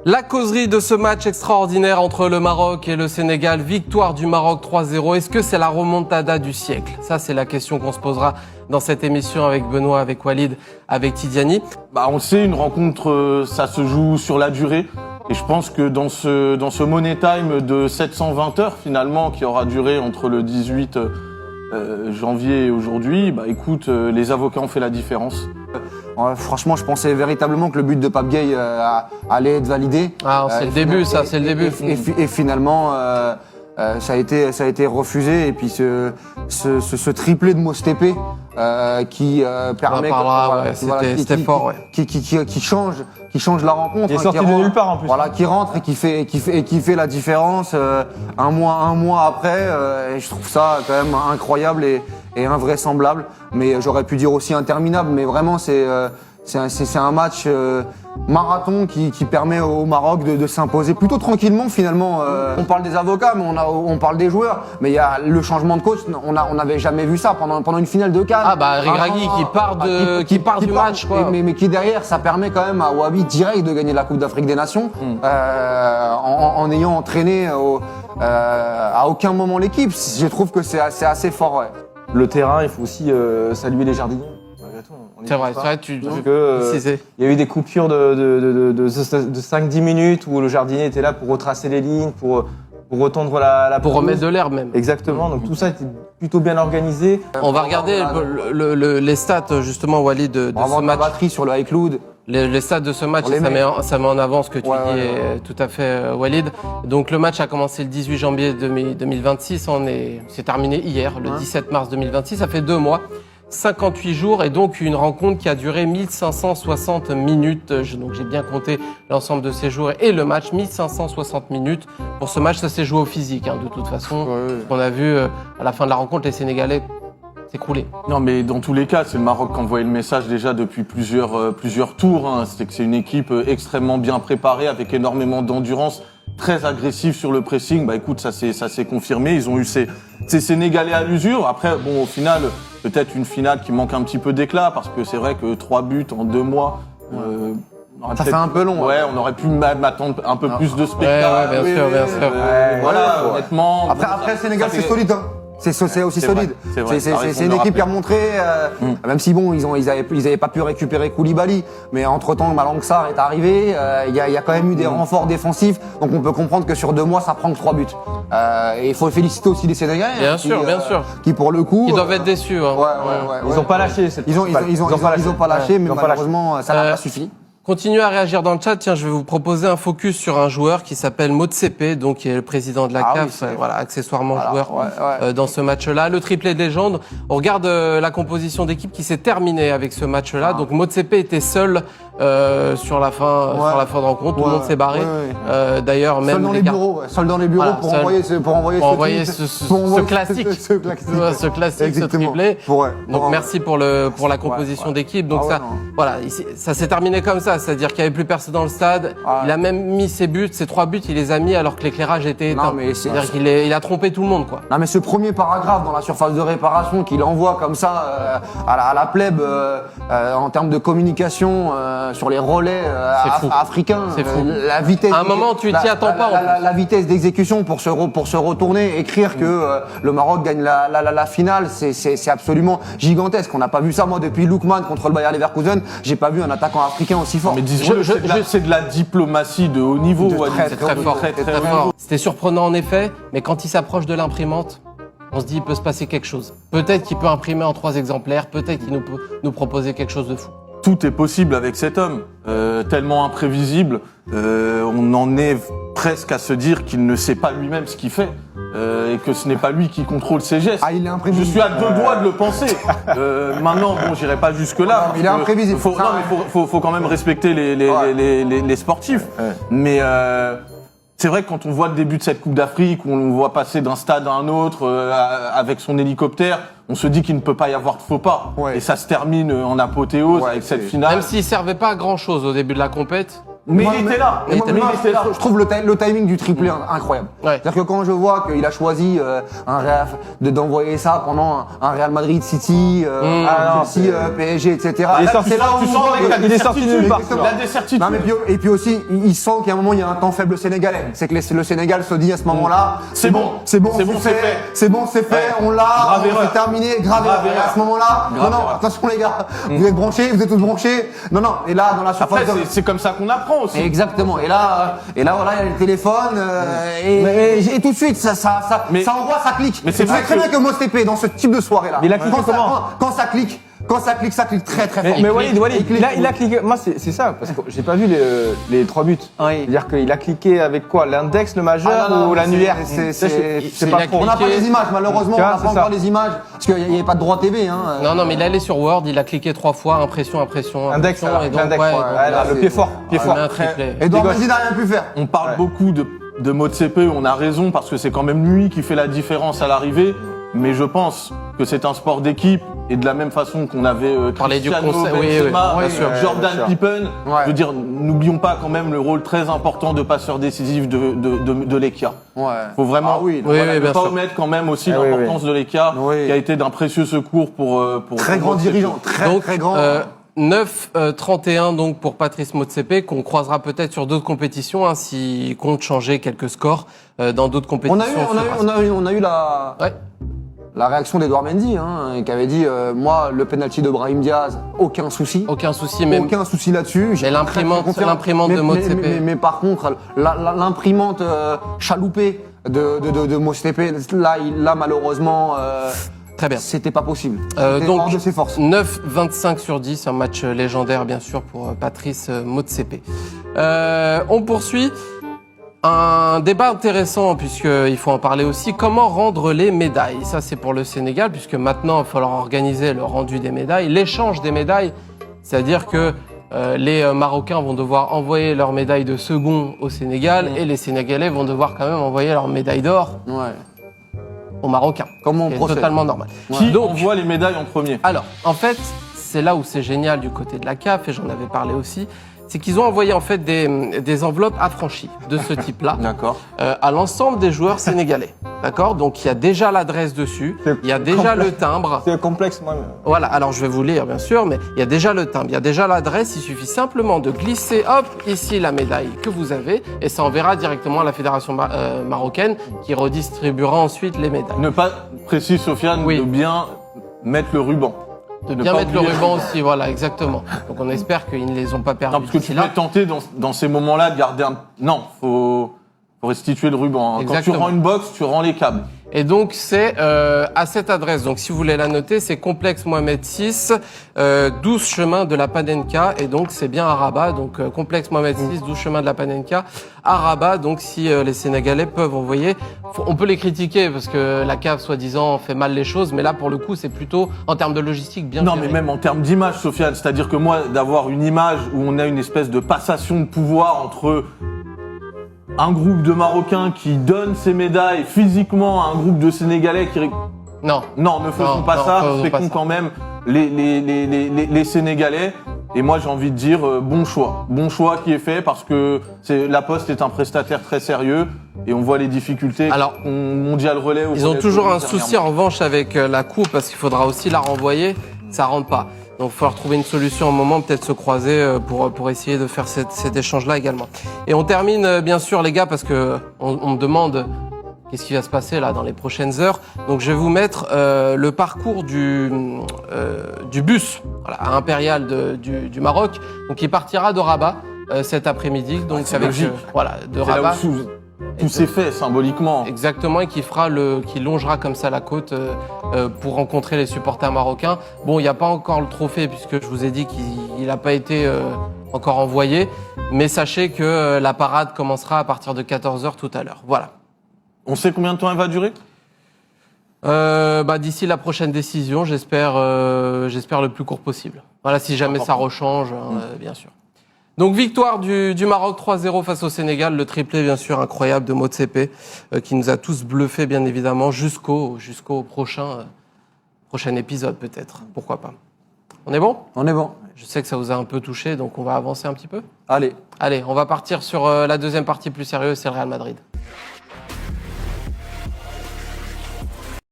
La causerie de ce match extraordinaire entre le Maroc et le Sénégal, victoire du Maroc 3-0. Est-ce que c'est la remontada du siècle? Ça, c'est la question qu'on se posera dans cette émission avec Benoît, avec Walid, avec Tidiane. On le sait, une rencontre, ça se joue sur la durée. Et je pense que dans ce Money Time de 720 heures, finalement, qui aura duré entre le 18 janvier et aujourd'hui, les avocats ont fait la différence. Franchement, je pensais véritablement que le but de Pape Gueye allait être validé. Ah, c'est le début, ça, c'est le début. Et finalement, ça a été refusé. Et puis ce triplé de Mostépé qui permet, c'était fort, ouais. qui change la rencontre. Il est sorti de nulle part en plus. Voilà, qui rentre et qui fait la différence un mois après. Et je trouve ça quand même incroyable et invraisemblable. Mais j'aurais pu dire aussi interminable. Mais vraiment, c'est un match marathon qui permet au Maroc de s'imposer plutôt tranquillement finalement. On parle des avocats, mais on parle des joueurs. Mais il y a le changement de coach, on n'avait jamais vu ça pendant une finale de CAN. Regragui qui part du match, quoi. Mais qui derrière, ça permet quand même à Wahbi direct de gagner la Coupe d'Afrique des Nations en ayant entraîné à aucun moment l'équipe. Je trouve que c'est assez fort. Ouais. Le terrain, il faut aussi saluer les jardiniers. C'est vrai, il y a eu des coupures de 5-10 minutes où le jardinier était là pour retracer les lignes, pour retendre la pour pelouse. remettre de l'herbe même. Exactement, donc tout ça était plutôt bien organisé. On va regarder les stats justement, Walid, de ce match. Batterie sur le iCloud. Les stats de ce match, ça met en avant ce que tu dis, tout à fait, Walid. Donc le match a commencé le 18 janvier 2026, c'est terminé hier, le 17 mars 2026, ça fait 2 mois. 58 jours et donc une rencontre qui a duré 1560 minutes. Donc j'ai bien compté l'ensemble de ces jours et le match, 1560 minutes. Pour ce match, ça s'est joué au physique, de toute façon. On a vu à la fin de la rencontre, les Sénégalais s'écrouler. Non, mais dans tous les cas, c'est le Maroc qui envoyait le message déjà depuis plusieurs tours. C'est que c'est une équipe extrêmement bien préparée, avec énormément d'endurance, très agressive sur le pressing. Écoute, ça s'est confirmé. Ils ont eu ces Sénégalais à l'usure. Après, au final, peut-être une finale qui manque un petit peu d'éclat, parce que c'est vrai que 3 buts en 2 mois. Ça fait un peu long. Ouais, on aurait pu m'attendre un peu plus de spectacle. Bien sûr. Honnêtement. Après, le Sénégal, c'est solide. C'est aussi solide. C'est une équipe qui a montré, même si ils avaient pas pu récupérer Koulibaly, mais entre-temps, Malang Sarr est arrivé, il y a quand même eu des renforts défensifs, donc on peut comprendre que sur 2 mois, ça prend que 3 buts. Et il faut féliciter aussi les Sénégalais. Bien sûr. Qui pour le coup. Ils doivent être déçus. Ils ont pas lâché. Ils ont pas lâché, mais malheureusement, ça n'a pas suffi. Continuez à réagir dans le chat. Tiens, je vais vous proposer un focus sur un joueur qui s'appelle Motsepe, donc qui est le président de la CAF, accessoirement joueur dans ce match-là. Le triplé de légende. On regarde la composition d'équipe qui s'est terminée avec ce match-là. Donc Motsepe était seul sur la fin de rencontre. Tout le monde s'est barré. D'ailleurs, même seul dans les bureaux pour envoyer ce classique, ce triplé. Donc merci pour la composition d'équipe. Donc ça s'est terminé comme ça. C'est-à-dire qu'il n'y avait plus personne dans le stade. Il a même mis ses 3 buts, il les a mis alors que l'éclairage était éteint. C'est-à-dire qu'il a trompé tout le monde, quoi. Non, mais ce premier paragraphe dans la surface de réparation qu'il envoie comme ça à la plèbe en termes de communication sur les relais africains. C'est fou. La vitesse. À un moment, tu t'y attends pas. La vitesse d'exécution pour se retourner, écrire que le Maroc gagne la finale, c'est absolument gigantesque. On n'a pas vu ça, moi, depuis Lookman contre le Bayer Leverkusen. J'ai pas vu un attaquant africain aussi fort. Mais c'est de la diplomatie de haut niveau. C'est très fort. C'était surprenant en effet, mais quand il s'approche de l'imprimante, on se dit il peut se passer quelque chose. Peut-être qu'il peut imprimer en 3 exemplaires, peut-être qu'il peut nous proposer quelque chose de fou. Tout est possible avec cet homme, tellement imprévisible. On en est presque à se dire qu'il ne sait pas lui-même ce qu'il fait et que ce n'est pas lui qui contrôle ses gestes. Il est imprévisible. Je suis à 2 doigts de le penser. Maintenant, j'irai pas jusque-là. Il est imprévisible. Faut quand même respecter les sportifs. Mais c'est vrai que quand on voit le début de cette Coupe d'Afrique, où on le voit passer d'un stade à un autre avec son hélicoptère, on se dit qu'il ne peut pas y avoir de faux pas. Et ça se termine en apothéose avec cette finale. Même s'il servait pas à grand chose au début de la compète, Mais il était là. Mais moi, je trouve le timing du triplé incroyable. Ouais. C'est-à-dire que quand je vois qu'il a choisi d'envoyer ça pendant un Real Madrid City, Chelsea, PSG, etc. Il est sorti là où tu sens il est sorti nulle part. Il a des certitudes. Non, et puis aussi, il sent qu'à un moment, il y a un temps faible sénégalais. C'est que le Sénégal se dit à ce moment-là, c'est bon, c'est fait, on l'a, c'est terminé, grave erreur. Et à ce moment-là, non, attention les gars, vous êtes branchés, vous êtes tous branchés. Non, et là, dans la surface. Après, c'est comme ça qu'on apprend aussi. Exactement. Et là, voilà, il y a le téléphone, et tout de suite, ça envoie, ça clique. Mais c'est vrai très bien que Motsepe, dans ce type de soirée-là, Mais il a cliqué quand ça clique très fort. Mais Walid, il a cliqué. Moi, c'est ça, parce que j'ai pas vu les 3 buts. C'est-à-dire qu'il a cliqué avec quoi? L'index, le majeur ou l'annulaire? C'est pas trop. On n'a pas les images, malheureusement, on n'a pas encore les images, parce qu'il n'y avait pas de droit TV. Non, mais il est allé sur Word, il a cliqué 3 fois, impression. Index, et donc, le pied fort. Edouard Mendy n'a rien pu faire. On parle beaucoup de Motsepe, on a raison, parce que c'est quand même lui qui fait la différence à l'arrivée. Mais je pense que c'est un sport d'équipe, et de la même façon qu'on avait Cristiano Benzema, Jordan Pippen, je veux dire, n'oublions pas quand même le rôle très important de passeur décisif de Lekia. Faut vraiment ne pas omettre quand même aussi l'importance de Lekia, qui a été d'un précieux secours pour très grand dirigeant, très grand. 9-31 donc pour Patrice Motsepe, qu'on croisera peut-être sur d'autres compétitions, s'il compte changer quelques scores dans d'autres compétitions. On a eu la réaction d'Edouard Mendy, qui avait dit moi, le penalty de Brahim Diaz, aucun souci. Aucun souci, même. Aucun souci là-dessus. Mais l'imprimante de Motsepe. Mais par contre, l'imprimante chaloupée de Motsepe, là malheureusement. Très bien. C'était pas possible. Donc, hors de ses forces. 9-25 sur 10, un match légendaire, bien sûr, pour Patrice Motsepe. On poursuit. Un débat intéressant, puisqu'il faut en parler aussi. Comment rendre les médailles? Ça, c'est pour le Sénégal, puisque maintenant, il va falloir organiser le rendu des médailles, l'échange des médailles. C'est-à-dire que les Marocains vont devoir envoyer leurs médailles de second au Sénégal, et les Sénégalais vont devoir quand même envoyer leurs médailles d'or aux Marocains. Comment on c'est procède? totalement normal. Qui envoie les médailles en premier? Alors, en fait, c'est là où c'est génial du côté de la CAF, et j'en avais parlé aussi, c'est qu'ils ont envoyé en fait des enveloppes affranchies de ce type-là à l'ensemble des joueurs sénégalais. D'accord? Donc il y a déjà l'adresse dessus, il y a déjà le timbre. C'est complexe, moi. Voilà, alors je vais vous lire bien sûr, mais il y a déjà le timbre, il y a déjà l'adresse, il suffit simplement de glisser, hop, ici la médaille que vous avez, et ça enverra directement à la fédération marocaine qui redistribuera ensuite les médailles. Ne pas, précise Sofiane, de bien mettre le ruban. De bien mettre le ruban aussi, voilà, exactement. Donc on espère qu'ils ne les ont pas perdus. Non, parce que tu peux être tenté dans ces moments-là de garder un... Non, faut restituer le ruban. Quand tu rends une box, tu rends les câbles. Et donc c'est à cette adresse, donc si vous voulez la noter, c'est complexe Mohamed 6, 12 chemin de la Panenka, et donc c'est bien à Rabat, donc complexe Mohamed 6, 12 chemin de la Panenka, à Rabat, donc si les Sénégalais peuvent envoyer, on peut les critiquer parce que la CAF soi-disant fait mal les choses, mais là pour le coup c'est plutôt en termes de logistique bien Non géré. mais même en termes d'image, Sofiane, c'est-à-dire que moi d'avoir une image où on a une espèce de passation de pouvoir entre un groupe de Marocains qui donne ses médailles physiquement à un groupe de Sénégalais qui... Non, ne faisons pas ça, respectons quand même les Sénégalais. Et moi j'ai envie de dire bon choix qui est fait parce que La Poste est un prestataire très sérieux et on voit les difficultés. Alors, Mondial Relais. Ils ont toujours un souci en revanche avec la coupe parce qu'il faudra aussi la renvoyer, ça rentre pas. Donc, il va falloir trouver une solution au moment, peut-être se croiser pour essayer de faire cet échange-là également. Et on termine, bien sûr, les gars, parce que on me demande qu'est-ce qui va se passer là dans les prochaines heures. Donc, je vais vous mettre le parcours du bus à Impérial du Maroc. Donc, il partira de Rabat cet après-midi. Donc, c'est avec logique. De Rabat. Tout s'est fait symboliquement. Exactement, et qui longera comme ça la côte pour rencontrer les supporters marocains. Bon, il n'y a pas encore le trophée puisque je vous ai dit qu'il n'a pas été encore envoyé, mais sachez que la parade commencera à partir de 14h tout à l'heure. Voilà. On sait combien de temps elle va durer ? D'ici la prochaine décision, j'espère le plus court possible. Voilà, si jamais ça rechange, bien sûr. Donc victoire du Maroc 3-0 face au Sénégal, le triplé bien sûr incroyable de Motsepe qui nous a tous bluffés bien évidemment jusqu'au prochain épisode peut-être, pourquoi pas. On est bon? On est bon. Je sais que ça vous a un peu touché, donc on va avancer un petit peu. Allez. Allez, on va partir sur la deuxième partie plus sérieuse, c'est le Real Madrid.